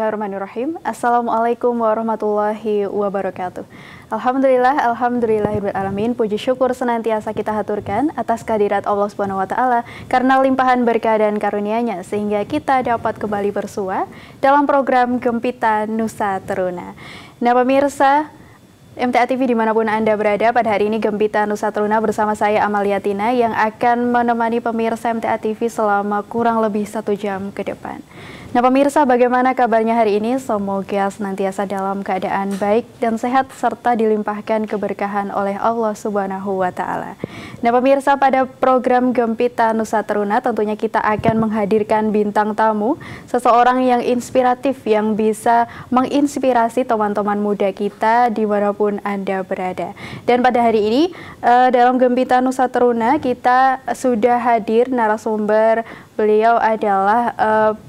Bismillahirrahmanirrahim. Assalamualaikum warahmatullahi wabarakatuh. Alhamdulillahirrahmanirrahim. Puji syukur senantiasa kita haturkan atas kehadirat Allah Subhanahu wa taala karena limpahan berkah dan karunia-Nya sehingga kita dapat kembali bersua dalam program Gempita Nusa Teruna. Nah, pemirsa MTA TV dimanapun Anda berada, pada hari ini Gempita Nusa Teruna bersama saya Amalia Tina yang akan menemani pemirsa MTA TV selama kurang lebih 1 jam ke depan. Nah, pemirsa, bagaimana kabarnya hari ini? Semoga senantiasa dalam keadaan baik dan sehat serta dilimpahkan keberkahan oleh Allah Subhanahu wa taala. Nah, pemirsa, pada program Gempita Nusa Teruna tentunya kita akan menghadirkan bintang tamu, seseorang yang inspiratif yang bisa menginspirasi teman-teman muda kita dimanapun Anda berada. Dan pada hari ini dalam Gempita Nusa Teruna kita sudah hadir narasumber. Beliau adalah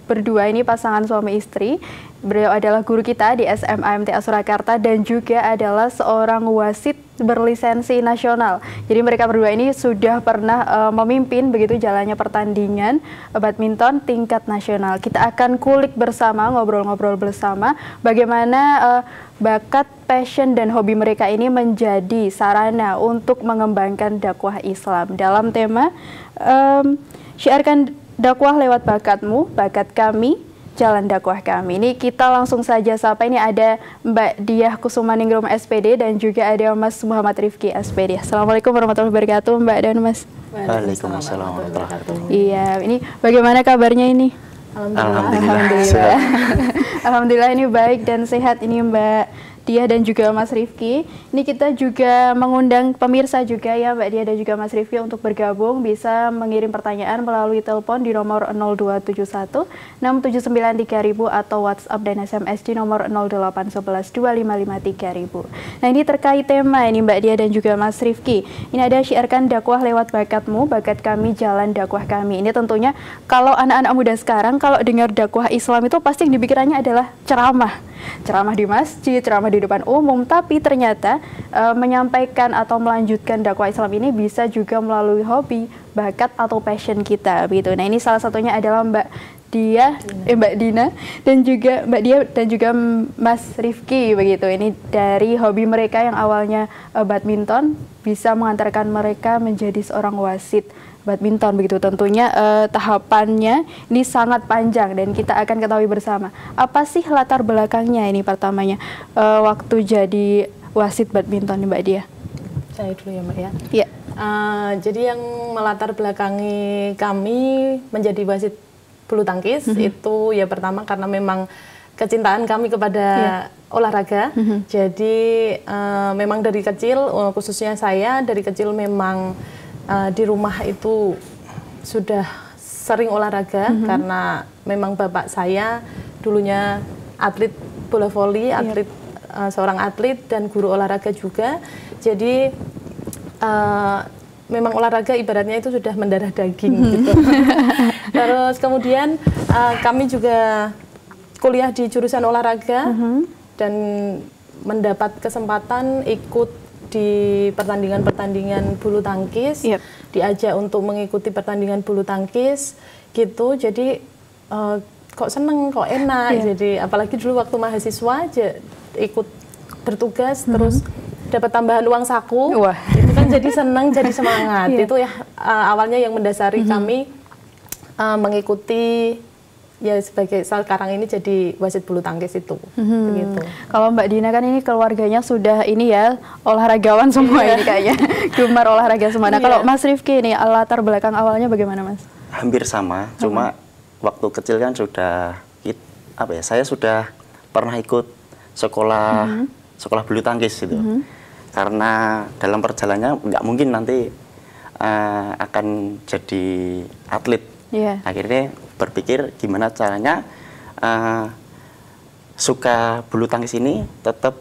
berdua ini pasangan suami istri. Beliau adalah guru kita di SMA MTA Surakarta dan juga adalah seorang wasit berlisensi nasional. Jadi mereka berdua ini sudah pernah memimpin begitu jalannya pertandingan badminton tingkat nasional. Kita akan kulik bersama, ngobrol-ngobrol bersama bagaimana bakat, passion, dan hobi mereka ini menjadi sarana untuk mengembangkan dakwah Islam. Dalam tema syiarkan dakwah lewat bakatmu, bakat kami, jalan dakwah kami. Ini kita langsung saja sapa. Ini ada Mbak Diah Kusumaningrum SPD dan juga ada Mas Muhammad Rifki SPD. Assalamualaikum warahmatullahi wabarakatuh, Mbak dan Mas. Waalaikumsalam warahmatullahi wabarakatuh. Iya, ini bagaimana kabarnya ini? Alhamdulillah. Alhamdulillah ini baik dan sehat ini Mbak Dia dan juga Mas Rifki. Ini kita juga mengundang pemirsa juga ya Mbak Dia dan juga Mas Rifki untuk bergabung, bisa mengirim pertanyaan melalui telepon di nomor 0271 679 3000 atau WhatsApp dan SMS di nomor 0811 255 3000. Nah, ini terkait tema ini Mbak Dia dan juga Mas Rifki. Ini ada syiarkan dakwah lewat bakatmu, bakat kami, jalan dakwah kami. Ini tentunya kalau anak-anak muda sekarang kalau dengar dakwah Islam itu pasti yang dipikirannya adalah ceramah di masjid, ceramah di depan umum, tapi ternyata menyampaikan atau melanjutkan dakwah Islam ini bisa juga melalui hobi, bakat atau passion kita begitu. Nah, ini salah satunya adalah Mbak Dina dan juga Mbak Dia dan juga Mas Rifki begitu. Ini dari hobi mereka yang awalnya badminton bisa mengantarkan mereka menjadi seorang wasit badminton begitu. Tentunya tahapannya ini sangat panjang dan kita akan ketahui bersama apa sih latar belakangnya ini pertamanya waktu jadi wasit badminton Mbak Dia. Saya dulu ya Mbak ya. Iya. Jadi yang melatar belakangi kami menjadi wasit bulu tangkis itu ya pertama karena memang kecintaan kami kepada olahraga. Jadi memang dari kecil, khususnya saya dari kecil memang di rumah itu sudah sering olahraga karena memang bapak saya dulunya atlet bola voli, seorang atlet dan guru olahraga juga. Jadi memang olahraga ibaratnya itu sudah mendarah daging gitu. Terus kemudian kami juga kuliah di jurusan olahraga dan mendapat kesempatan ikut di pertandingan-pertandingan bulu tangkis, diajak untuk mengikuti pertandingan bulu tangkis gitu. Jadi kok seneng, kok enak. Jadi apalagi dulu waktu mahasiswa aja ikut bertugas terus dapat tambahan uang saku. Wah. Itu kan jadi seneng, jadi semangat. Itu ya awalnya yang mendasari kami mengikuti ya sebagai sekarang ini jadi wasit bulu tangkis itu. Begitu. Kalau Mbak Dina kan ini keluarganya sudah ini ya olahragawan semua ini kayaknya gemar olahraga semua. Nah, kalau Mas Rifki ini latar belakang awalnya bagaimana Mas? Hampir sama, cuma waktu kecil kan sudah saya sudah pernah ikut sekolah bulu tangkis gitu. Karena dalam perjalanannya nggak mungkin nanti akan jadi atlet. Akhirnya berpikir gimana caranya suka bulu tangkis ini tetap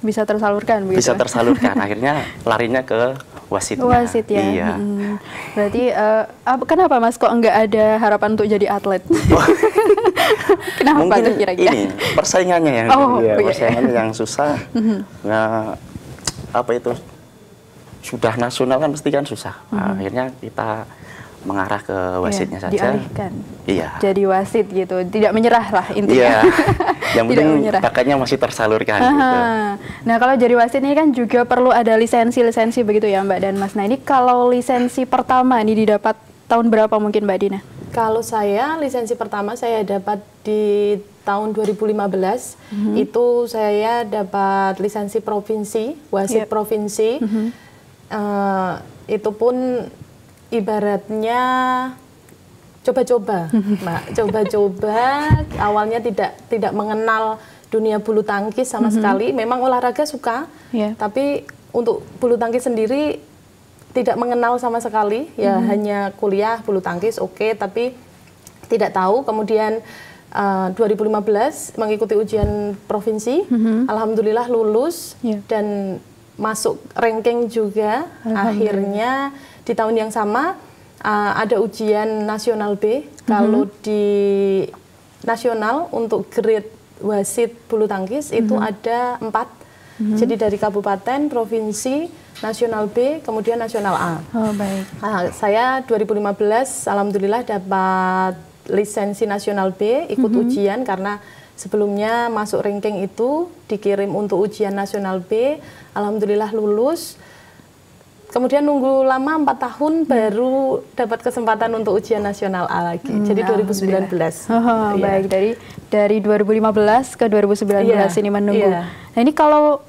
bisa tersalurkan begitu. Bisa tersalurkan. Akhirnya larinya ke wasitnya. Wasit ya. Iya. Berarti kenapa Mas kok nggak ada harapan untuk jadi atlet? Kenapa mungkin tuh kira-kira? Ini persaingannya yang persaingannya yang susah. Nah, apa itu sudah nasional kan pasti kan susah. Akhirnya kita mengarah ke wasitnya saja. Dialihkan. Iya. Jadi wasit gitu, tidak menyerah lah intinya. Iya. Yang penting bakatnya masih tersalurkan. Gitu. Nah kalau jadi wasit ini kan juga perlu ada lisensi begitu ya Mbak dan Mas. Nah ini kalau lisensi pertama ini didapat tahun berapa mungkin Mbak Dina? Kalau saya lisensi pertama saya dapat di tahun 2015. Itu saya dapat lisensi provinsi, wasit provinsi. Itu pun ibaratnya coba-coba, Mbak. Coba-coba, awalnya tidak mengenal dunia bulu tangkis sama sekali. Memang olahraga suka, tapi untuk bulu tangkis sendiri tidak mengenal sama sekali. Ya hanya kuliah bulu tangkis, oke, tapi tidak tahu. Kemudian 2015 mengikuti ujian provinsi, alhamdulillah lulus dan masuk ranking juga. Akhirnya di tahun yang sama ada ujian nasional B. Kalau di nasional untuk grade wasit bulu tangkis itu ada 4. Jadi dari kabupaten, provinsi, nasional B, kemudian nasional A. Oh baik. Saya 2015 alhamdulillah dapat lisensi nasional B, ikut ujian karena sebelumnya masuk ranking itu dikirim untuk ujian nasional B, alhamdulillah lulus. Kemudian nunggu lama 4 tahun baru dapat kesempatan untuk ujian nasional A lagi. Jadi 2019. Baik, dari 2015 ke 2019 ini menunggu. Nah ini kalau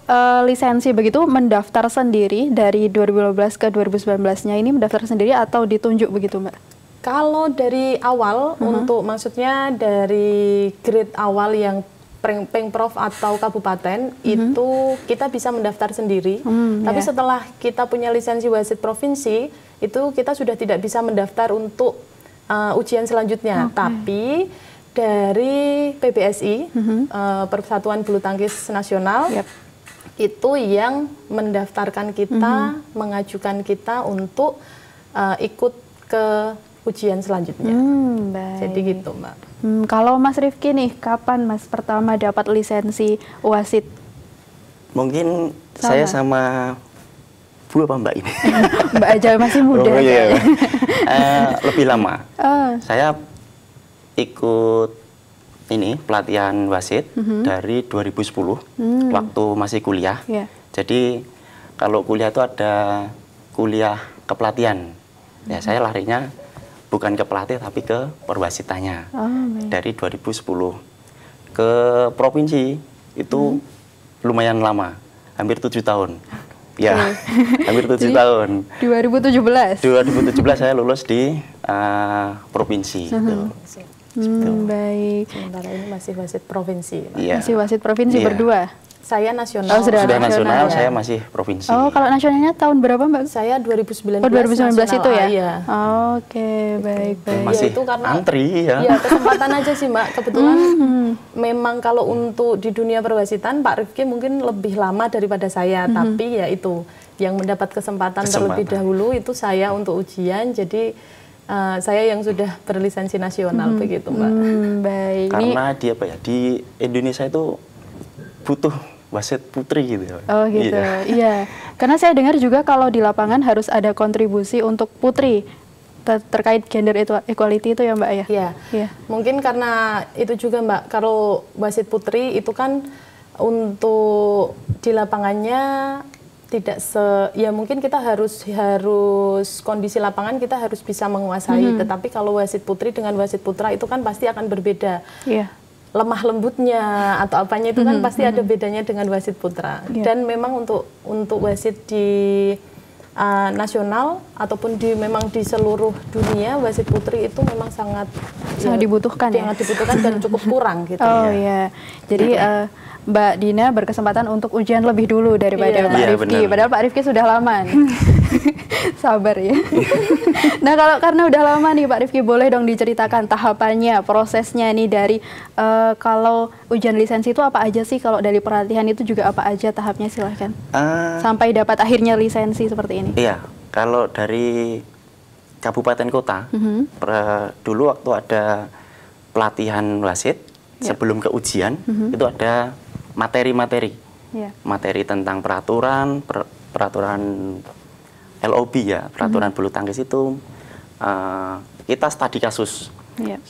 lisensi begitu mendaftar sendiri dari 2015 ke 2019-nya ini mendaftar sendiri atau ditunjuk begitu Mbak? Kalau dari awal untuk maksudnya dari grade awal yang Pemprov atau kabupaten itu kita bisa mendaftar sendiri. Tapi setelah kita punya lisensi wasit provinsi itu kita sudah tidak bisa mendaftar untuk ujian selanjutnya. Tapi dari PBSI Persatuan Bulu Tangkis Nasional itu yang mendaftarkan kita, mengajukan kita untuk ikut ke ujian selanjutnya. Jadi gitu Mbak. Kalau Mas Rifki nih, kapan Mas pertama dapat lisensi wasit? Mungkin saya sama Bu apa Mbak ini? Mbak aja masih muda. Lebih lama. Saya ikut ini pelatihan wasit dari 2010 waktu masih kuliah. Jadi kalau kuliah itu ada kuliah kepelatihan. Ya saya larinya bukan ke pelatih tapi ke perwasitannya. Dari 2010 ke provinsi itu lumayan lama, hampir 7 tahun. Ya, hampir 7 tahun. 2017 saya lulus di provinsi. Baik. Sementara ini masih wasit provinsi. Masih wasit provinsi berdua? Saya nasional. Sudah nasional, saya masih provinsi. Kalau nasionalnya tahun berapa Mbak? Saya 2019. 2019 itu ya? Iya. Oke, baik. Masih itu karena antri ya. Ya, kesempatan aja sih Mbak. Kebetulan memang kalau untuk di dunia perwasitan Pak Rifki mungkin lebih lama daripada saya. Tapi ya itu, yang mendapat kesempatan terlebih dahulu itu saya untuk ujian. Jadi saya yang sudah berlisensi nasional begitu Mbak. Baik. Karena di Indonesia itu butuh wasit putri gitu. Oh gitu, iya. Karena saya dengar juga kalau di lapangan harus ada kontribusi untuk putri terkait gender equality itu ya Mbak ya? Iya. Mungkin karena itu juga Mbak, kalau wasit putri itu kan untuk di lapangannya tidak ya mungkin kita harus kondisi lapangan kita harus bisa menguasai. Tetapi kalau wasit putri dengan wasit putra itu kan pasti akan berbeda. Lemah lembutnya atau apanya itu kan pasti ada bedanya dengan wasit putra. Dan memang untuk wasit di nasional ataupun memang di seluruh dunia wasit putri itu memang sangat dibutuhkan dan cukup kurang gitu. Jadi Mbak Dina berkesempatan untuk ujian lebih dulu daripada Pak Rifki. Padahal Pak Rifki sudah lama. Sabar ya. Nah karena udah lama nih Pak Rifki, boleh dong diceritakan tahapannya, prosesnya nih dari kalau ujian lisensi itu apa aja sih, kalau dari pelatihan itu juga apa aja tahapnya, silahkan. Sampai dapat akhirnya lisensi seperti ini. Iya, kalau dari kabupaten kota, dulu waktu ada pelatihan wasit, sebelum ke ujian, itu ada materi-materi. Materi tentang peraturan LOB ya, peraturan bulu tangkis itu kita studi kasus. Yeah.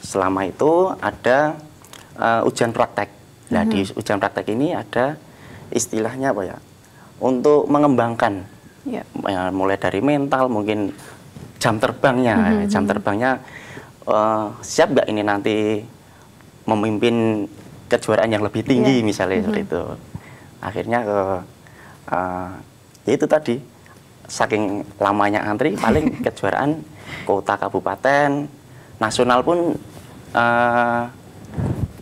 Selama itu ada ujian praktek. Nah, di ujian praktek ini ada istilahnya apa ya? Untuk mengembangkan, mulai dari mental, mungkin jam terbangnya. Jam terbangnya siap nggak ini nanti memimpin kejuaraan yang lebih tinggi, misalnya seperti itu. Akhirnya ya itu tadi, saking lamanya antri, paling kejuaraan kota, kabupaten, nasional pun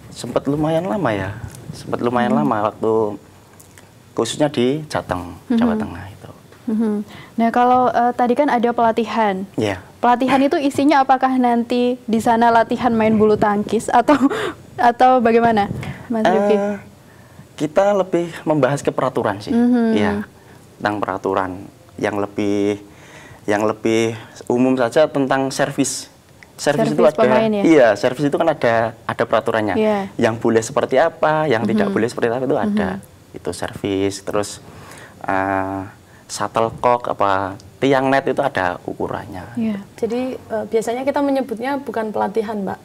sempat lumayan lama ya, lama waktu khususnya di Jateng, Jawa Tengah itu. Nah, kalau tadi kan ada pelatihan. Yeah. Pelatihan itu isinya apakah nanti di sana latihan main bulu tangkis atau bagaimana, Mas Rifki? Kita lebih membahas ke peraturan sih, ya, tentang peraturan yang lebih umum saja tentang servis. Servis itu ada, pemain, ya? Iya, servis itu kan ada peraturannya. Yeah. Yang boleh seperti apa, yang tidak boleh seperti apa itu ada. Itu servis, terus shuttlecock apa tiang net itu ada ukurannya. Yeah. Jadi biasanya kita menyebutnya bukan pelatihan, Mbak,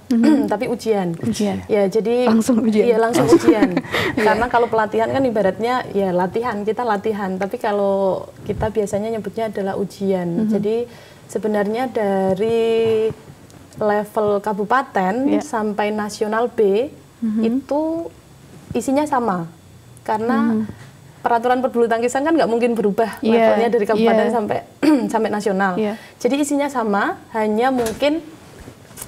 tapi ujian. Ujian. Ya, jadi langsung ujian. Iya, langsung ujian. Karena kalau pelatihan kan ibaratnya ya latihan, kita latihan. Tapi kalau kita biasanya nyebutnya adalah ujian. Jadi sebenarnya dari level kabupaten sampai nasional B itu isinya sama. Karena peraturan perbulu tangkisan kan nggak mungkin berubah levelnya dari kabupaten sampai nasional. Jadi isinya sama, hanya mungkin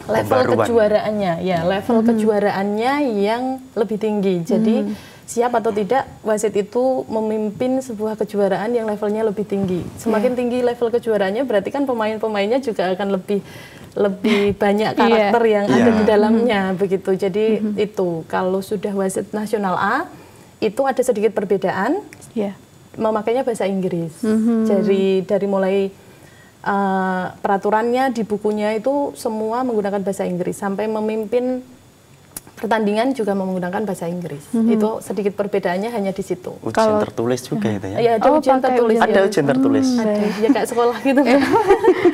level kejuaraannya, level kejuaraannya yang lebih tinggi. Jadi siap atau tidak wasit itu memimpin sebuah kejuaraan yang levelnya lebih tinggi. Semakin tinggi level kejuaraannya, berarti kan pemain-pemainnya juga akan lebih banyak karakter yang ada di dalamnya, begitu. Jadi itu kalau sudah wasit nasional A itu ada sedikit perbedaan, memakainya bahasa Inggris. Jadi dari mulai peraturannya di bukunya itu semua menggunakan bahasa Inggris, sampai memimpin pertandingan juga menggunakan bahasa Inggris. Itu sedikit perbedaannya hanya di situ. Ujian tertulis juga itu ya? Iya, ada ujian tertulis. Ada ujian tertulis. Ada, ya kayak sekolah gitu.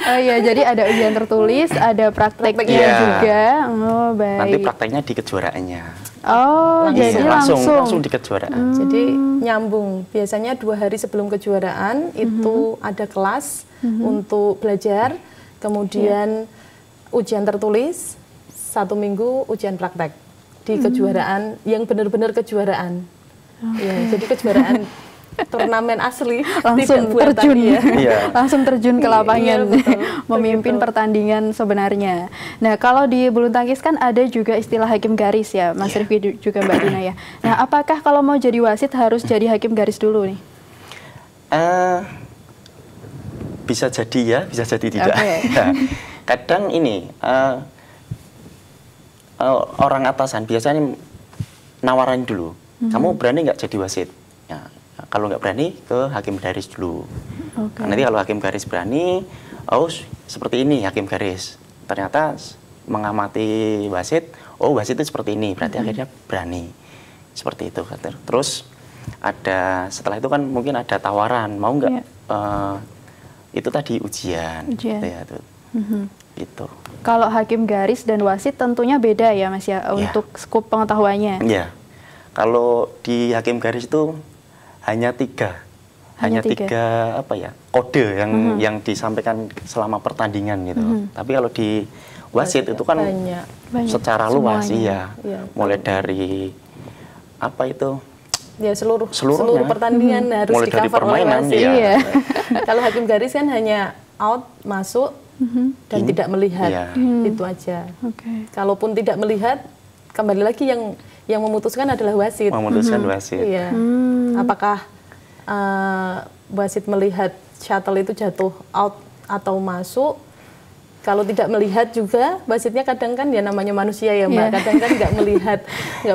Oh iya, jadi ada ujian tertulis, ada prakteknya juga. Oh, baik. Nanti prakteknya di kejuaraannya. Oh, jadi langsung di kejuaraan. Jadi nyambung. Biasanya 2 hari sebelum kejuaraan itu ada kelas untuk belajar, kemudian ujian tertulis, 1 minggu ujian praktek di kejuaraan yang benar-benar kejuaraan. Ya, jadi kejuaraan turnamen asli, langsung terjun, langsung terjun ke lapangan, memimpin begitu. Pertandingan sebenarnya. Nah, kalau di bulu tangkis kan ada juga istilah hakim garis ya, Mas Rifki juga Mbak Dina ya. Nah, apakah kalau mau jadi wasit harus jadi hakim garis dulu nih? Bisa jadi ya, bisa jadi tidak. Nah, kadang ini orang atasan biasanya nawarin dulu, kamu berani nggak jadi wasit? Ya, kalau nggak berani ke hakim garis dulu. Nanti kalau hakim garis berani, seperti ini hakim garis. Ternyata mengamati wasit, wasit itu seperti ini, berarti akhirnya berani. Seperti itu. Terus setelah itu kan mungkin ada tawaran, mau nggak itu tadi ujian. Ya, itu. Kalau hakim garis dan wasit tentunya beda ya, Mas ya, untuk skup pengetahuannya. Iya. Kalau di hakim garis itu hanya tiga apa ya, kode yang disampaikan selama pertandingan gitu. Tapi kalau di wasit itu kan banyak. Secara luas mulai dari apa itu? Ya seluruh pertandingan harus mulai dari permainan ya. Kalau hakim garis kan hanya out, masuk dan tidak melihat. Itu aja. Kalaupun tidak melihat, kembali lagi yang memutuskan adalah wasit. Memutuskan wasit. Iya. Apakah wasit melihat shuttle itu jatuh out atau masuk? Kalau tidak melihat juga, wasitnya kadang kan ya namanya manusia ya Mbak, kadang kan nggak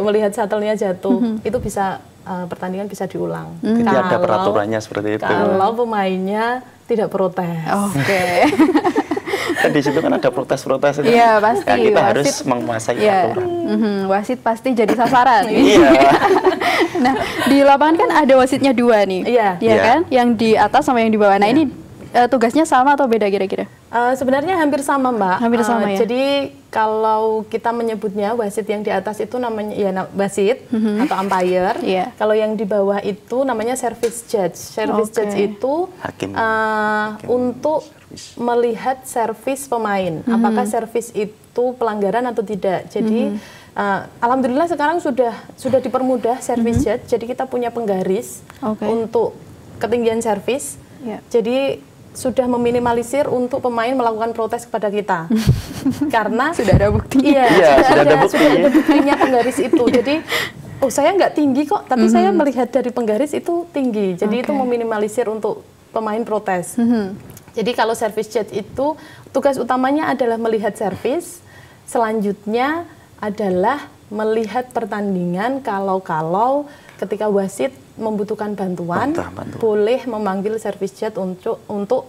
melihat shuttle-nya jatuh. Itu bisa pertandingan bisa diulang. Jadi ada peraturannya seperti itu. Kalau pemainnya tidak protes. Kan di situ kan ada protes-protes itu. Iya, pasti. Ya, kita wasit, harus menguasai aturan. Wasit pasti jadi sasaran. Iya. Nah, di lapangan kan ada wasitnya 2 nih. Iya kan? Yang di atas sama yang di bawah. Nah, ini tugasnya sama atau beda kira-kira? Sebenarnya hampir sama, Mbak. Hampir sama ya. Jadi kalau kita menyebutnya wasit yang di atas itu namanya ya wasit atau umpire. Yeah. Kalau yang di bawah itu namanya service judge. Service judge itu Hakim. untuk melihat servis pemain. Apakah servis itu pelanggaran atau tidak. Jadi alhamdulillah sekarang sudah dipermudah service judge. Jadi kita punya penggaris untuk ketinggian servis. Yeah. Jadi sudah meminimalisir untuk pemain melakukan protes kepada kita. Karena Sudah ada bukti. Iya, sudah ada sudah ada buktinya penggaris itu. Jadi saya nggak tinggi kok, tapi saya melihat dari penggaris itu tinggi. Jadi itu meminimalisir untuk pemain protes. Jadi kalau service judge itu tugas utamanya adalah melihat servis, selanjutnya adalah melihat pertandingan kalau ketika wasit membutuhkan bantuan, boleh memanggil service judge untuk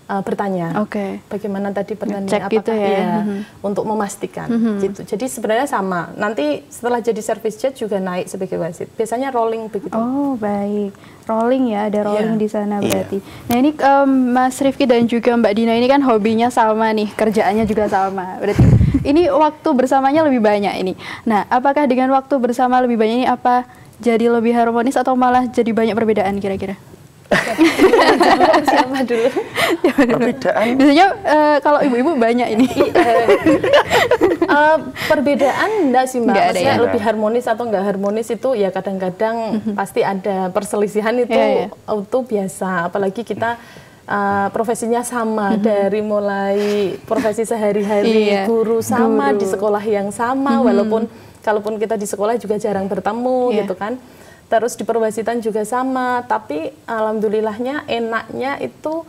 bertanya. Bagaimana tadi pertandingan, apakah gitu ya? untuk memastikan. Gitu. Jadi sebenarnya sama. Nanti setelah jadi service judge juga naik sebagai wasit. Biasanya rolling begitu. Oh, baik. Rolling ya, ada rolling di sana berarti. Nah, ini Mas Rifki dan juga Mbak Dina ini kan hobinya sama nih, kerjaannya juga sama. Berarti ini waktu bersamanya lebih banyak ini. Nah, apakah dengan waktu bersama lebih banyak ini apa jadi lebih harmonis atau malah jadi banyak perbedaan kira-kira? Siapa dulu? Perbedaan? Biasanya kalau ibu-ibu banyak ini. Perbedaan enggak sih, Mbak. Maksudnya ya? lebih harmonis atau enggak harmonis itu ya kadang-kadang pasti ada perselisihan itu biasa. Apalagi kita profesinya sama dari mulai profesi sehari-hari, guru sama di sekolah yang sama, kalaupun kita di sekolah juga jarang bertemu gitu kan. Terus di perwasitan juga sama, tapi alhamdulillahnya enaknya itu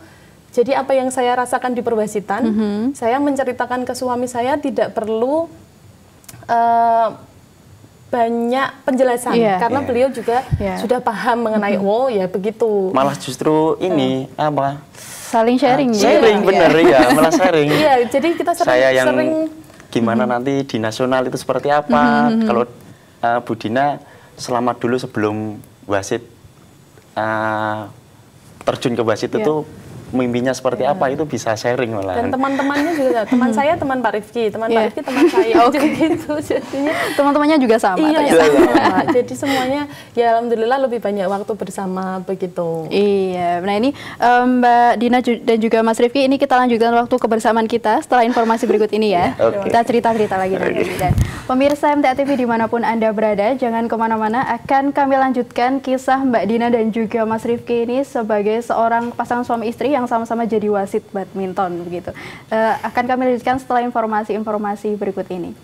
jadi apa yang saya rasakan di perwasitan, saya menceritakan ke suami saya tidak perlu banyak penjelasan karena beliau juga sudah paham mengenai ya begitu. Malah justru ini apa? Saling sharing. Sharing bener ya, malah sharing. Iya, jadi kita sering gimana nanti di nasional itu seperti apa. Kalau Bu Dina selama dulu sebelum wasit terjun ke wasit itu mimpinya seperti apa itu bisa sharing malah. Dan teman-temannya juga, teman saya teman Pak Rifki, teman Pak Rifki teman saya, jadi gitu. Jadinya teman-temannya juga sama. Iya, sama. Jadi semuanya ya alhamdulillah lebih banyak waktu bersama begitu. Iya, nah ini Mbak Dina dan juga Mas Rifki, ini kita lanjutkan waktu kebersamaan kita setelah informasi berikut ini ya. Kita cerita-cerita lagi nanti. Dan pemirsa MTA TV dimanapun Anda berada, jangan kemana-mana, akan kami lanjutkan kisah Mbak Dina dan juga Mas Rifki ini sebagai seorang pasangan suami istri yang sama-sama jadi wasit badminton begitu. Akan kami lanjutkan setelah informasi-informasi berikut ini.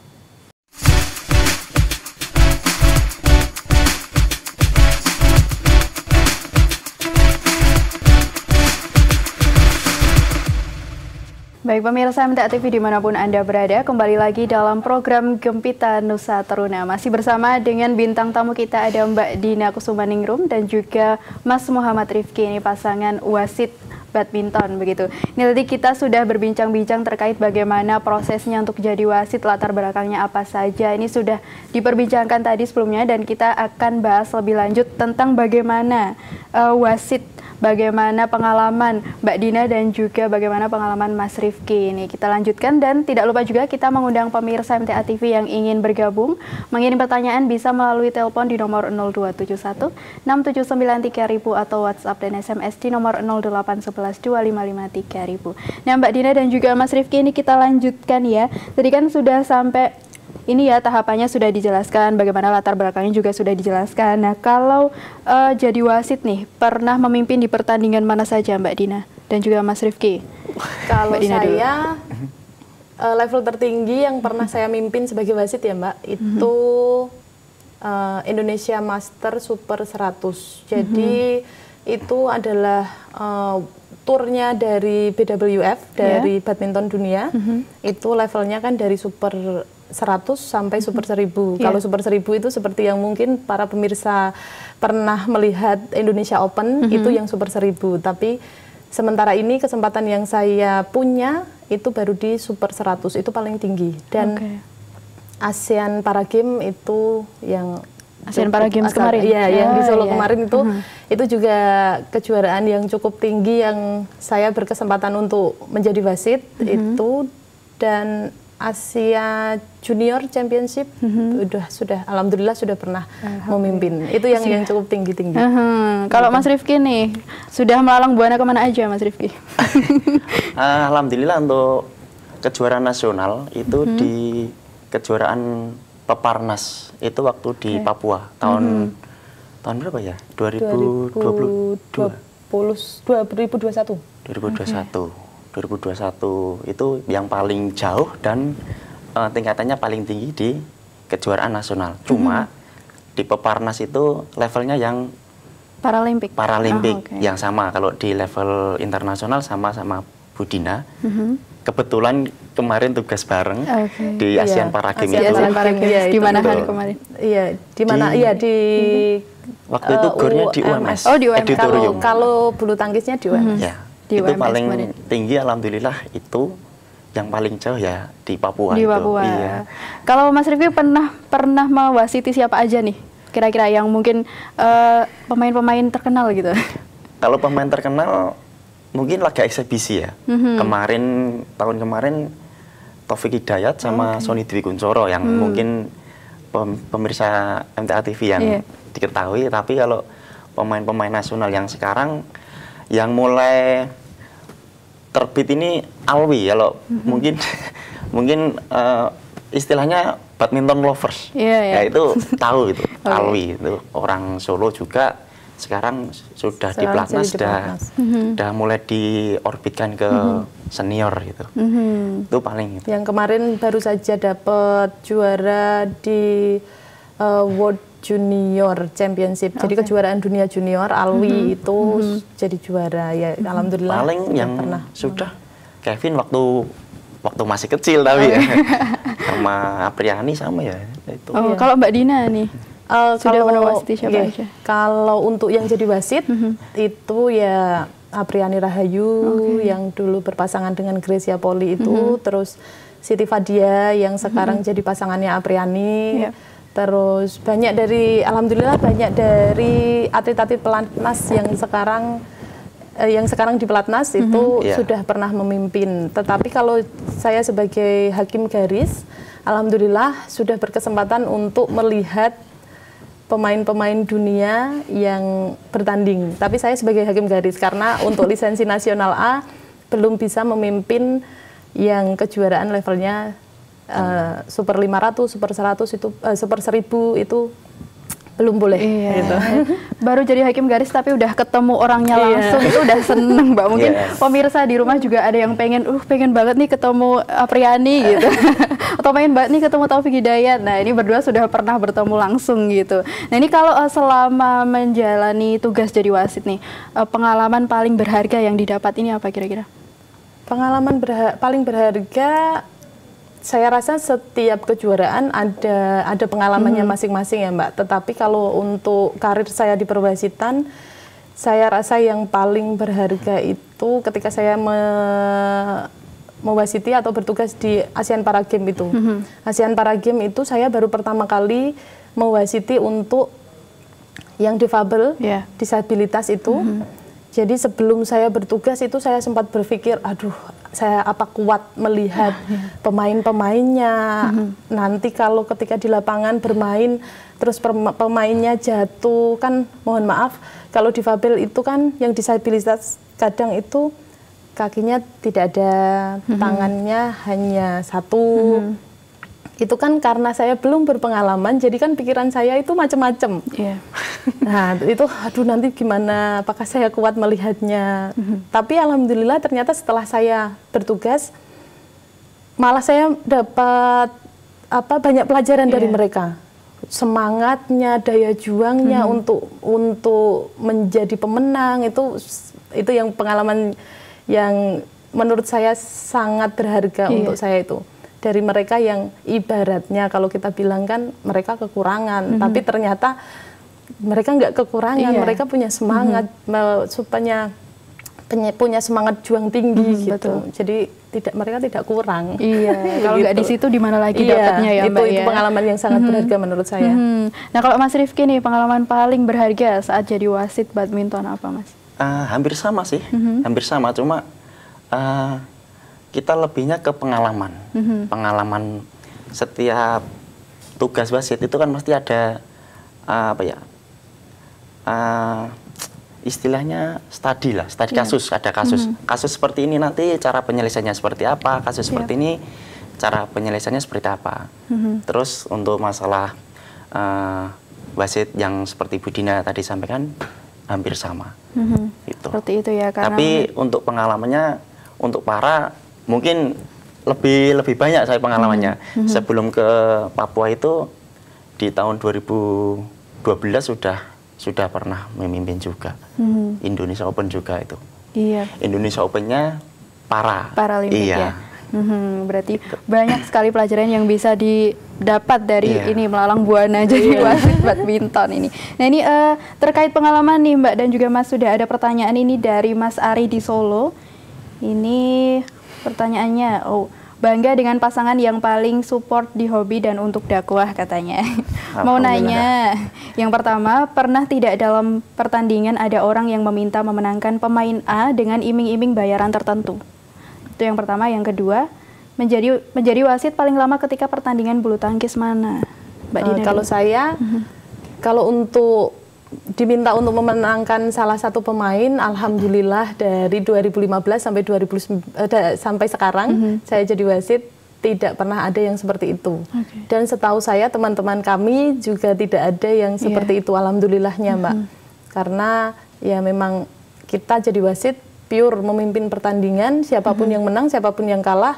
Baik pemirsa MTA TV dimanapun Anda berada, kembali lagi dalam program Gempita Nusa Teruna. Masih bersama dengan bintang tamu kita ada Mbak Dina Kusumaningrum dan juga Mas Muhammad Rifki, ini pasangan wasit badminton begitu. Ini tadi kita sudah berbincang-bincang terkait bagaimana prosesnya untuk jadi wasit, latar belakangnya apa saja. Ini sudah diperbincangkan tadi sebelumnya dan kita akan bahas lebih lanjut tentang bagaimana wasit, bagaimana pengalaman Mbak Dina dan juga bagaimana pengalaman Mas Rifki. Ini kita lanjutkan dan tidak lupa juga kita mengundang pemirsa MTA TV yang ingin bergabung. Mengirim pertanyaan bisa melalui telepon di nomor 0271 679 3000 atau WhatsApp dan SMS di nomor 0811 255 3000. Nah Mbak Dina dan juga Mas Rifki, ini kita lanjutkan ya. Tadi kan sudah sampai ini ya, tahapannya sudah dijelaskan, bagaimana latar belakangnya juga sudah dijelaskan. Nah, kalau jadi wasit nih, pernah memimpin di pertandingan mana saja Mbak Dina dan juga Mas Rifki? Kalau saya level tertinggi yang pernah saya mimpin sebagai wasit ya Mbak, itu Indonesia Master Super 100. Jadi itu adalah turnya dari BWF, dari badminton dunia. Itu levelnya kan dari Super 100 sampai Super 1000. Kalau Super 1000 itu seperti yang mungkin para pemirsa pernah melihat Indonesia Open, itu yang Super 1000. Tapi sementara ini kesempatan yang saya punya itu baru di Super 100, itu paling tinggi. Dan ASEAN Para Games itu yang Asian Para Games kemarin. Iya, yang di Solo kemarin itu juga kejuaraan yang cukup tinggi yang saya berkesempatan untuk menjadi wasit itu, dan Asia Junior Championship sudah alhamdulillah sudah pernah memimpin. Itu yang cukup tinggi-tinggi. Kalau Mas Rifki nih sudah melalang buana kemana aja Mas Rifki? Alhamdulillah untuk kejuaraan nasional itu di kejuaraan Peparnas itu waktu di Papua tahun berapa ya? 2021 itu yang paling jauh dan tingkatannya paling tinggi di kejuaraan nasional. Cuma di Peparnas itu levelnya yang Paralimpik. Yang sama. Kalau di level internasional sama Budina. Kebetulan kemarin tugas bareng di Asian Para Games itu. Asian Para Games di mana kan kemarin? Iya, di mana? Iya di waktu itu gornya di UMS. Oh, di UMS. Kalau bulu tangkisnya di UMS. Ya. Itu UMS paling tinggi alhamdulillah itu, yang paling jauh ya di Papua. Di Papua. Iya. Kalau Mas Rifki pernah mewasiti siapa aja nih? Kira-kira yang mungkin pemain-pemain terkenal gitu. Kalau pemain terkenal mungkin laga eksebisi ya. Tahun kemarin Taufik Hidayat sama Sony Dwi Kunchoro yang mungkin pemirsa MTA TV yang diketahui. Tapi kalau pemain-pemain nasional yang sekarang yang mulai terbit ini Alwi. Kalau mungkin istilahnya badminton lovers. Ya itu tahu itu. Alwi itu orang Solo juga. Sekarang sudah di Platnas, sudah mulai diorbitkan ke senior gitu. Itu paling. Yang kemarin baru saja dapat juara di World Junior Championship. Jadi kejuaraan dunia junior Alwi itu jadi juara ya. Alhamdulillah. Paling yang pernah. Sudah Kevin waktu masih kecil tapi sama Apriani sama ya itu. Kalau Mbak Dina nih. Sudah pernah wasit siapa aja? Kalau untuk yang jadi wasit itu ya Apriani Rahayu yang dulu berpasangan dengan Gracia Poli itu, terus Siti Fadia yang sekarang jadi pasangannya Apriani, terus alhamdulillah banyak dari atlet-atlet pelatnas yang sekarang di pelatnas itu sudah pernah memimpin. Tetapi kalau saya sebagai hakim garis, alhamdulillah sudah berkesempatan untuk melihat pemain-pemain dunia yang bertanding. Tapi saya sebagai hakim garis karena untuk lisensi nasional A belum bisa memimpin yang kejuaraan levelnya super 500, super 100 itu super 1000 itu belum boleh. Gitu. Baru jadi hakim garis tapi udah ketemu orangnya langsung itu udah seneng Mbak. Mungkin pemirsa di rumah juga ada yang pengen banget nih ketemu Apriani gitu. Atau pengen banget nih ketemu Taufik Hidayat. Nah, ini berdua sudah pernah bertemu langsung gitu. Nah, ini kalau selama menjalani tugas jadi wasit nih, pengalaman paling berharga yang didapat ini apa kira-kira? Pengalaman paling berharga, saya rasa setiap kejuaraan ada pengalamannya masing-masing ya Mbak. Tetapi kalau untuk karir saya di perwasitan, saya rasa yang paling berharga itu ketika saya mewasiti atau bertugas di Asian Para Games itu. Asian Para Games itu saya baru pertama kali mewasiti untuk yang difabel, disabilitas itu. Jadi sebelum saya bertugas itu saya sempat berpikir, aduh, saya apa kuat melihat pemain-pemainnya. Nanti kalau ketika di lapangan bermain, terus pemainnya jatuh, kan mohon maaf, kalau difabel itu kan yang disabilitas kadang itu kakinya tidak ada, tangannya hanya satu. Itu kan karena saya belum berpengalaman, jadi kan pikiran saya itu macam-macam. Nah, itu aduh nanti gimana, apakah saya kuat melihatnya. Tapi alhamdulillah ternyata setelah saya bertugas, malah saya dapat banyak pelajaran dari mereka. Semangatnya, daya juangnya untuk menjadi pemenang, itu yang pengalaman yang menurut saya sangat berharga untuk saya itu. Dari mereka yang ibaratnya kalau kita bilang kan mereka kekurangan, tapi ternyata mereka nggak kekurangan, mereka punya semangat supaya punya semangat juang tinggi gitu. Betul. Jadi mereka tidak kurang. Iya. Kalau nggak Gitu. di situ di mana lagi Iya, dapatnya ya Mbak itu ya? pengalaman yang sangat berharga menurut saya. Nah kalau Mas Rifki nih, pengalaman paling berharga saat jadi wasit badminton apa Mas? Hampir sama sih, hampir sama. Cuma kita lebihnya ke pengalaman. Pengalaman setiap tugas wasit itu kan pasti ada apa ya? Istilahnya studi kasus, ada kasus. Kasus seperti ini nanti cara penyelesaiannya seperti apa, kasus seperti ini cara penyelesaiannya seperti apa. Terus untuk masalah wasit yang seperti Bu Dina tadi sampaikan hampir sama. Gitu. Seperti itu ya. Karena tapi untuk pengalamannya, untuk para mungkin lebih banyak saya pengalamannya. Sebelum ke Papua itu di tahun 2012 sudah pernah memimpin juga Indonesia Open juga itu. Iya. Indonesia Open-nya Paralimpik iya. ya. Berarti banyak sekali pelajaran yang bisa didapat dari ini melalang buana jadi wasit badminton ini. Nah ini terkait pengalaman nih Mbak dan juga Mas, sudah ada pertanyaan ini dari Mas Ari di Solo. Ini pertanyaannya, bangga dengan pasangan yang paling support di hobi dan untuk dakwah katanya. Mau nanya, yang pertama, pernah tidak dalam pertandingan ada orang yang meminta memenangkan pemain A dengan iming-iming bayaran tertentu? Itu yang pertama. Yang kedua, menjadi wasit paling lama ketika pertandingan bulu tangkis mana? Mbak Dina. Kalau saya, kalau untuk diminta untuk memenangkan salah satu pemain, alhamdulillah dari 2015 sampai sekarang saya jadi wasit tidak pernah ada yang seperti itu. Dan setahu saya teman-teman kami juga tidak ada yang seperti itu, alhamdulillahnya Mbak. Karena ya memang kita jadi wasit pure memimpin pertandingan, siapapun yang menang, siapapun yang kalah,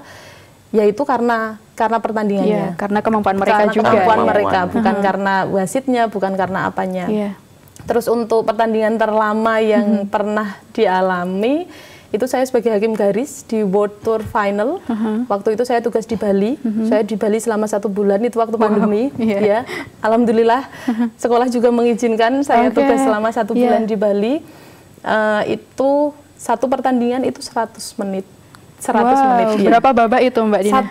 yaitu karena pertandingannya. Karena kemampuan mereka juga. Kemampuan mereka, bukan karena wasitnya, bukan karena apanya. Terus untuk pertandingan terlama yang pernah dialami, itu saya sebagai hakim garis di World Tour Final. Waktu itu saya tugas di Bali. Saya di Bali selama 1 bulan, itu waktu pandemi. Ya, alhamdulillah sekolah juga mengizinkan saya tugas selama 1 bulan di Bali. Itu satu pertandingan itu 100 menit. 100 menit. Ya. Berapa babak itu Mbak Dina?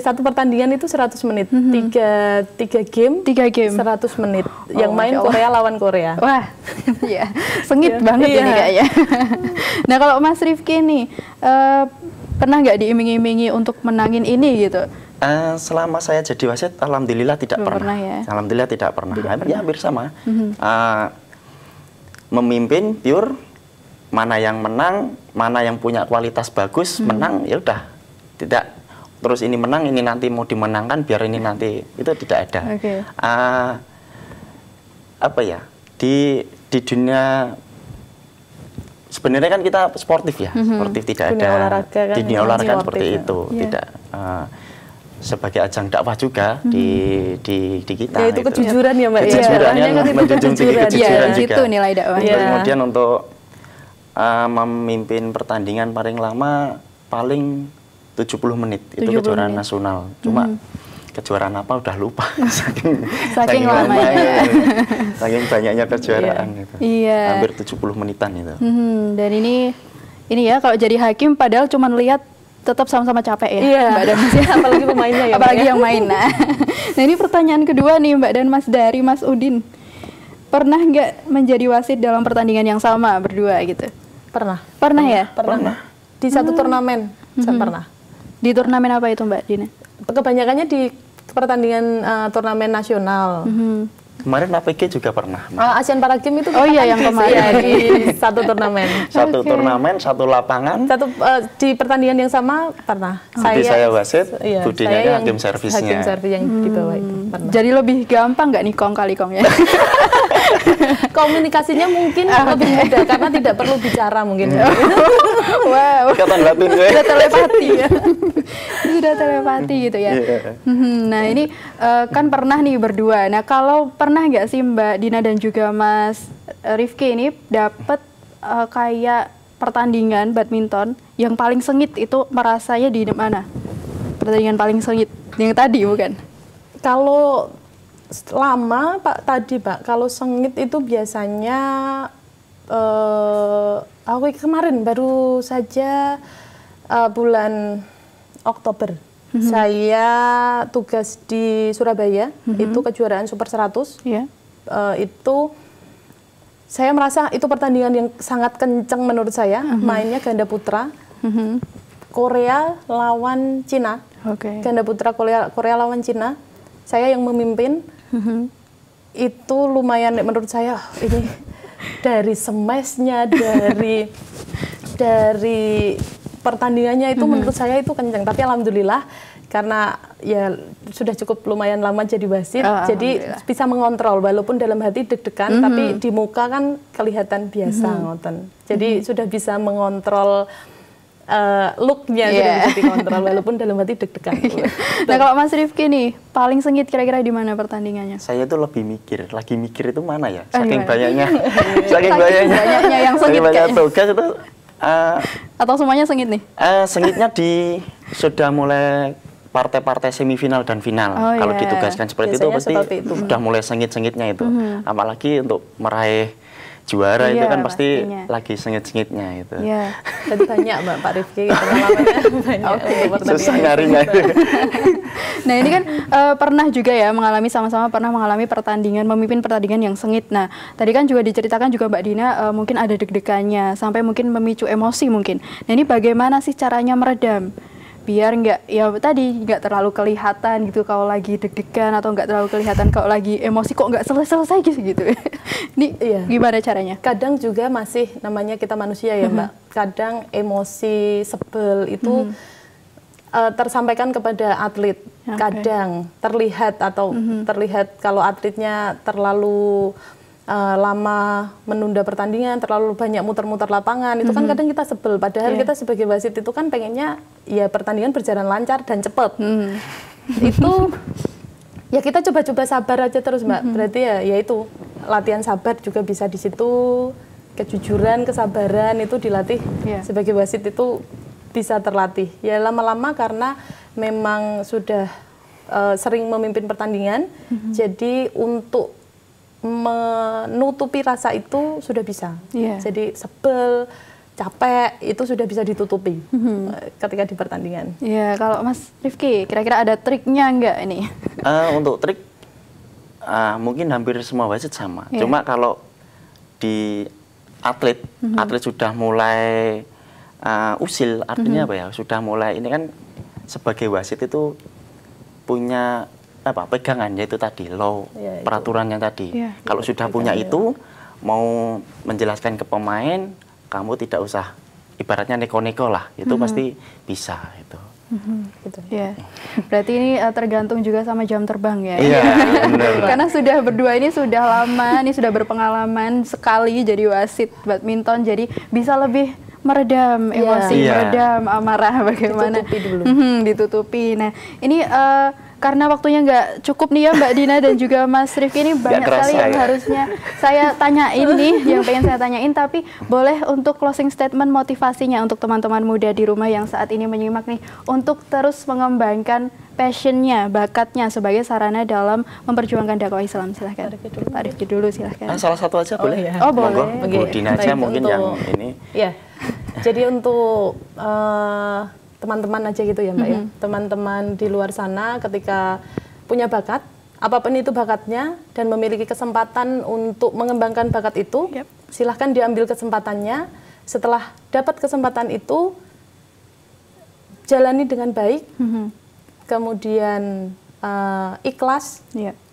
Satu pertandingan itu 100 menit. Tiga game. 100 menit. Yang main Korea lawan Korea. Wah, ya sengit banget ini kayaknya. Nah kalau Mas Rifki nih, pernah nggak diiming-imingi untuk menangin ini gitu? Selama saya jadi wasit, alhamdulillah tidak pernah. Alhamdulillah tidak pernah. Ya hampir sama. Memimpin pure. Mana yang menang, mana yang punya kualitas bagus, menang, ya udah. Tidak, terus ini menang, ini nanti mau dimenangkan, biar ini nanti, itu tidak ada. Apa ya, di dunia, sebenarnya kan kita sportif ya, sportif tidak dunia ada, olahraga kan, di dunia olahraga seperti ya. itu, tidak. Sebagai ajang dakwah juga di kita. Ya itu kejujuran ya Mbak. Kejujuran ya, menjunjung tinggi kejujuran juga. Itu nilai dakwah. Kemudian untuk memimpin pertandingan paling lama paling 70 menit itu kejuaraan nasional. Cuma kejuaraan apa udah lupa saking lamanya. Saking banyaknya kejuaraan gitu. Hampir 70 menitan itu. Dan ini ya kalau jadi hakim padahal cuma lihat tetap sama-sama capek ya Mbak dan Mas. Apalagi pemainnya ya. Apalagi yang main. Nah ini pertanyaan kedua nih Mbak dan Mas dari Mas Udin. Pernah nggak menjadi wasit dalam pertandingan yang sama berdua gitu? Pernah ya? Pernah. Di satu turnamen, saya pernah. Di turnamen apa itu Mbak Dina? Kebanyakannya di pertandingan turnamen nasional. Kemarin APG juga pernah. Asian Para Games itu yang kemarin di satu turnamen. Satu turnamen, satu lapangan. Di pertandingan yang sama pernah. Saya wasit, Budinya hakim servisnya. Hakim servis yang di bawah itu. Pernah. Jadi lebih gampang nggak nih kali kongnya? Komunikasinya mungkin lebih mudah karena tidak perlu bicara mungkin. Wow. Ikatan batin ya. Sudah telepati ya. Sudah telepati gitu ya. Nah ini kan pernah nih berdua. Nah kalau pernah nggak sih Mbak Dina dan juga Mas Rifki ini dapat kayak pertandingan badminton yang paling sengit itu merasanya di mana? Pertandingan paling sengit yang tadi bukan? Kalau lama Pak, kalau sengit itu biasanya Aku kemarin baru saja bulan Oktober. Saya tugas di Surabaya, itu kejuaraan Super 100. Itu saya merasa itu pertandingan yang sangat kencang menurut saya, mainnya ganda putra. Korea lawan Cina. Ganda putra Korea lawan Cina. Saya yang memimpin. Itu lumayan menurut saya, ini dari smash-nya, dari pertandingannya itu menurut saya itu kencang. Tapi alhamdulillah karena ya sudah cukup lumayan lama jadi wasit, jadi bisa mengontrol walaupun dalam hati deg-degan, tapi di muka kan kelihatan biasa ngoten. Jadi sudah bisa mengontrol look-nya, sudah bisa dikontrol walaupun dalam hati deg-degan. Nah, kalau Mas Rifki nih paling sengit kira-kira di mana pertandingannya? Saya tuh lagi mikir itu mana ya? Saking banyaknya, saking banyaknya yang sengit banyak tugas itu. Atau semuanya sengit nih? Sengitnya sudah mulai partai-partai semifinal dan final. Kalau ditugaskan seperti biasanya itu pasti sudah mulai sengit-sengitnya itu. Apalagi untuk meraih juara itu kan pasti lagi sengit-sengitnya itu. Tadi banyak Pak Rifki pengalamannya banyak. Susah nyarinya. Nah ini kan pernah juga ya sama-sama pernah mengalami memimpin pertandingan yang sengit. Nah tadi kan juga diceritakan juga Mbak Dina mungkin ada deg-degannya sampai mungkin memicu emosi mungkin. Nah ini bagaimana sih caranya meredam? Biar nggak terlalu kelihatan gitu kalau lagi deg-degan atau nggak terlalu kelihatan kalau lagi emosi kok nggak selesai gitu. Ini gimana caranya? Kadang juga masih namanya kita manusia ya Mbak. Kadang emosi sebel itu tersampaikan kepada atlet. Kadang terlihat kalau atletnya terlalu lama menunda pertandingan, terlalu banyak muter-muter lapangan, itu kan kadang kita sebel. Padahal kita sebagai wasit itu kan pengennya ya pertandingan berjalan lancar dan cepat. Itu ya kita coba-coba sabar aja terus Mbak. Berarti ya itu latihan sabar juga bisa di situ, kejujuran, kesabaran itu dilatih. Sebagai wasit itu bisa terlatih. Ya lama-lama karena memang sudah sering memimpin pertandingan, jadi untuk menutupi rasa itu sudah bisa. Jadi sebel, capek itu sudah bisa ditutupi ketika di pertandingan. Kalau Mas Rifki, kira-kira ada triknya nggak ini? Untuk trik mungkin hampir semua wasit sama. Cuma kalau di atlet sudah mulai usil, artinya apa ya? Sudah mulai ini kan sebagai wasit itu punya pegangan yaitu tadi peraturannya tadi. Kalau sudah punya itu mau menjelaskan ke pemain, kamu tidak usah ibaratnya neko-neko lah, itu pasti bisa itu. Berarti ini tergantung juga sama jam terbang ya. Benar. Karena sudah berdua ini sudah lama, ini sudah berpengalaman sekali jadi wasit badminton, jadi bisa lebih meredam emosi, meredam amarah bagaimana. Ditutupi dulu. Ditutupi. Nah ini karena waktunya nggak cukup nih ya Mbak Dina dan juga Mas Rifki, ini banyak sekali yang harusnya saya tanyain nih, yang pengen saya tanyain, tapi boleh untuk closing statement motivasinya untuk teman-teman muda di rumah yang saat ini menyimak nih, untuk terus mengembangkan passionnya, bakatnya sebagai sarana dalam memperjuangkan dakwah Islam. Silahkan Pak Rifki dulu, silahkan. Salah satu aja boleh? Boleh. Bu Dina aja mungkin yang ini. Jadi untuk teman-teman aja gitu ya Mbak ya, teman-teman di luar sana ketika punya bakat, apapun itu bakatnya, dan memiliki kesempatan untuk mengembangkan bakat itu, silahkan diambil kesempatannya. Setelah dapat kesempatan itu, jalani dengan baik, kemudian ikhlas,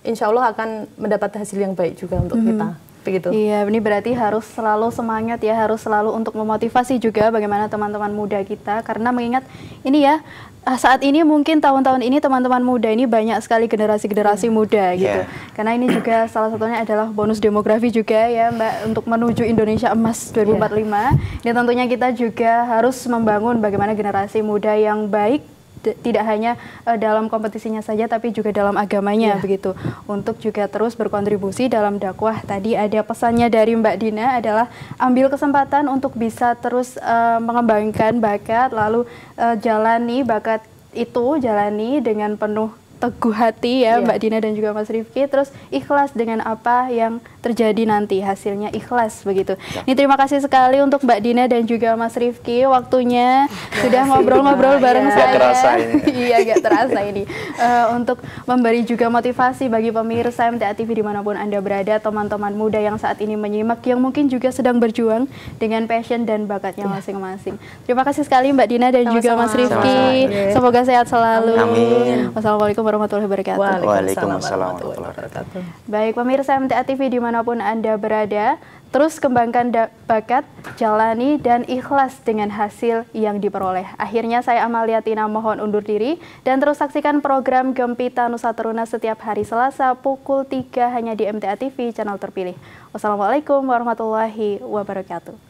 insya Allah akan mendapat hasil yang baik juga untuk kita. Begitu. Ini berarti harus selalu semangat ya, harus selalu untuk memotivasi juga bagaimana teman-teman muda kita, karena mengingat ini ya, saat ini mungkin tahun-tahun ini teman-teman muda ini banyak sekali generasi-generasi muda gitu. Karena ini juga salah satunya adalah bonus demografi juga ya Mbak, untuk menuju Indonesia Emas 2045. Dan tentunya kita juga harus membangun bagaimana generasi muda yang baik, tidak hanya dalam kompetisinya saja tapi juga dalam agamanya begitu, untuk juga terus berkontribusi dalam dakwah. Tadi ada pesannya dari Mbak Dina adalah ambil kesempatan untuk bisa terus mengembangkan bakat, lalu jalani bakat itu, jalani dengan penuh teguh hati ya Iya. Mbak Dina dan juga Mas Rifki, terus ikhlas dengan apa yang terjadi nanti, hasilnya ikhlas begitu. Ini terima kasih sekali untuk Mbak Dina dan juga Mas Rifki, waktunya sudah ngobrol-ngobrol bareng Iya. saya. Gak terasa ini. Iya, gak terasa ini. Untuk memberi juga motivasi bagi pemirsa MTA TV dimanapun Anda berada, teman-teman muda yang saat ini menyimak, yang mungkin juga sedang berjuang dengan passion dan bakatnya masing-masing. Terima kasih sekali Mbak Dina dan juga Mas Sama-sama. Rifki. Sama-sama. Semoga sehat selalu. Amin. Wassalamualaikum warahmatullahi wabarakatuh. Waalaikumsalam warahmatullahi wabarakatuh. Baik pemirsa MTA TV dimanapun Anda berada, terus kembangkan bakat, jalani dan ikhlas dengan hasil yang diperoleh. Akhirnya saya Amaliatina mohon undur diri dan terus saksikan program Gempita Nusa Teruna setiap hari Selasa pukul 3 hanya di MTA TV channel terpilih. Wassalamualaikum warahmatullahi wabarakatuh.